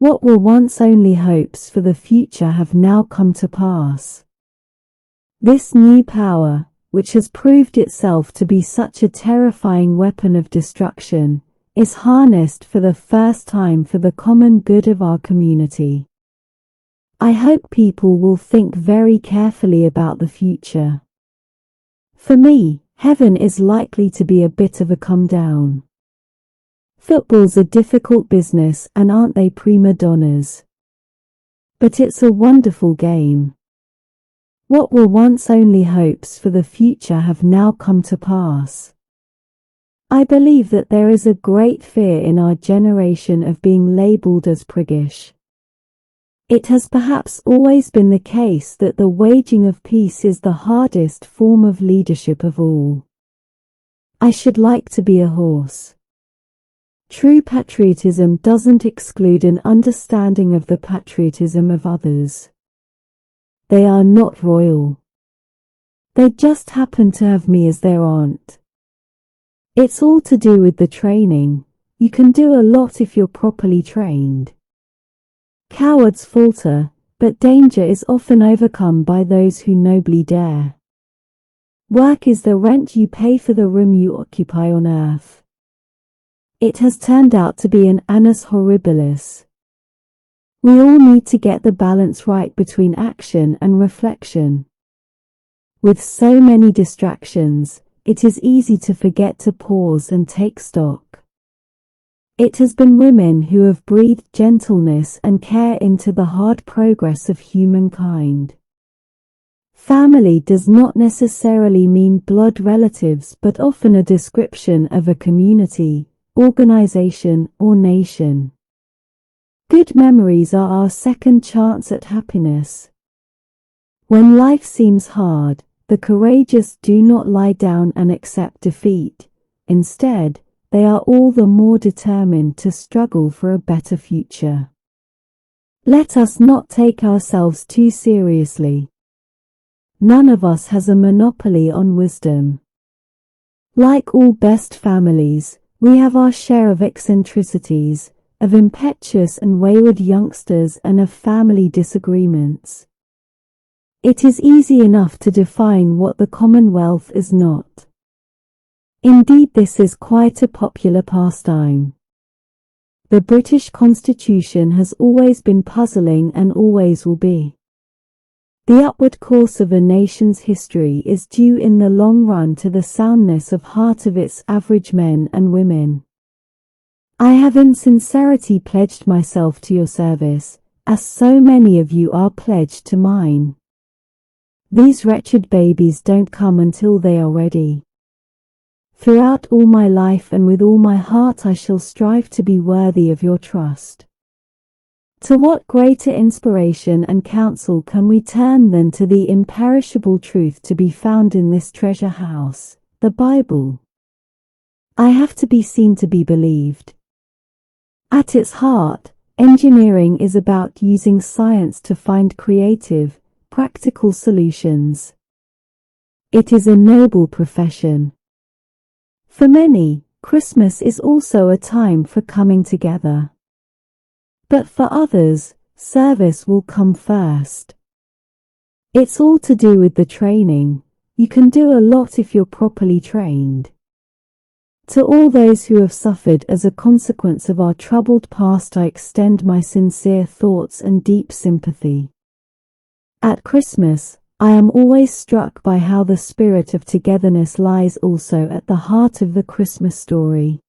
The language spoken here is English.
What were once only hopes for the future have now come to pass. This new power, which has proved itself to be such a terrifying weapon of destruction, is harnessed for the first time for the common good of our community. I hope people will think very carefully about the future. For me, heaven is likely to be a bit of a come down. Football's a difficult business, and aren't they prima donnas? But it's a wonderful game. What were once only hopes for the future have now come to pass. I believe that there is a great fear in our generation of being labelled as priggish. It has perhaps always been the case that the waging of peace is the hardest form of leadership of all. I should like to be a horse. True patriotism doesn't exclude an understanding of the patriotism of others. They are not royal. They just happen to have me as their aunt. It's all to do with the training. You can do a lot if you're properly trained. Cowards falter, but danger is often overcome by those who nobly dare. Work is the rent you pay for the room you occupy on earth. It has turned out to be an annus horribilis. We all need to get the balance right between action and reflection. With so many distractions, it is easy to forget to pause and take stock. It has been women who have breathed gentleness and care into the hard progress of humankind. Family does not necessarily mean blood relatives, but often a description of a community, organization, or nation. Good memories are our second chance at happiness. When life seems hard, the courageous do not lie down and accept defeat. Instead, they are all the more determined to struggle for a better future. Let us not take ourselves too seriously. None of us has a monopoly on wisdom. Like all best families, we have our share of eccentricities, of impetuous and wayward youngsters, and of family disagreements. It is easy enough to define what the Commonwealth is not. Indeed, this is quite a popular pastime. The British Constitution has always been puzzling and always will be. The upward course of a nation's history is due in the long run to the soundness of heart of its average men and women. I have in sincerity pledged myself to your service, as so many of you are pledged to mine. These wretched babies don't come until they are ready. Throughout all my life and with all my heart I shall strive to be worthy of your trust. To what greater inspiration and counsel can we turn than to the imperishable truth to be found in this treasure house, the Bible? I have to be seen to be believed. At its heart, engineering is about using science to find creative, practical solutions. It is a noble profession. For many, Christmas is also a time for coming together. But for others, service will come first. It's all to do with the training. You can do a lot if you're properly trained. To all those who have suffered as a consequence of our troubled past, I extend my sincere thoughts and deep sympathy. At Christmas, I am always struck by how the spirit of togetherness lies also at the heart of the Christmas story.